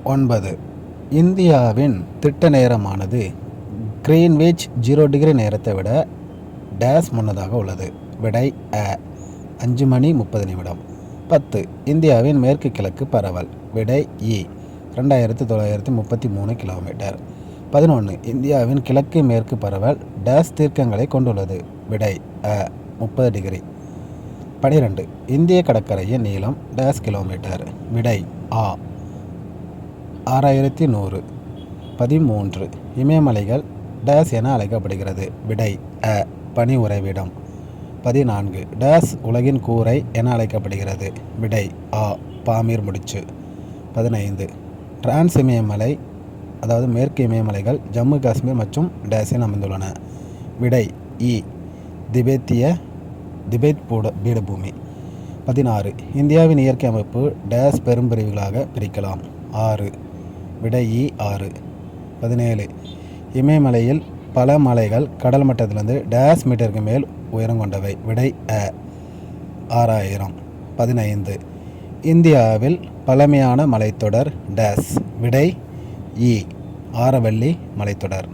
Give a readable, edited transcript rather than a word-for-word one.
9. இந்தியாவின் திட்ட நேரமானது Greenwich 0 degree நேரத்தை விட டேஸ் முன்னதாக உள்ளது. விடை அ 5 மணி 30 நிமிடம். 10. இந்தியாவின் மேற்கு கிழக்கு பரவல். விடை இ 2933 கிலோமீட்டர். 11. இந்தியாவின் கிழக்கு மேற்கு பரவல் டேஸ் தீர்க்கங்களை கொண்டுள்ளது. விடை அ 30 டிகிரி. 12. இந்திய கடற்கரையின் நீளம் டேஸ் கிலோமீட்டர். விடை ஆ 6100. 13. இமயமலைகள் டேஸ் என அழைக்கப்படுகிறது. விடை அ பனி உறைவிடம். 14. டேஸ் உலகின் கூரை என அழைக்கப்படுகிறது. விடை ஆ பாமீர் முடிச்சு. 15. டிரான்ஸ் இமயமலை அதாவது மேற்கு இமயமலைகள் ஜம்மு காஷ்மீர் மற்றும் டேஸில் அமைந்துள்ளன. விடை இ திபெத் பீடபூமி. 16. இந்தியாவின் இயற்கை அமைப்பு டேஸ் பெரும்பிரிவுகளாக பிரிக்கலாம். 6. விடை இ 6. 17. இமயமலையில் பல மலைகள் கடல் மட்டத்திலிருந்து டேஸ் மீட்டருக்கு மேல் உயரம் கொண்டவை. விடை அ 6000. 15. இந்தியாவில் பழமையான மலைத்தொடர் டேஸ். விடை இ ஆரவல்லி மலைத்தொடர்.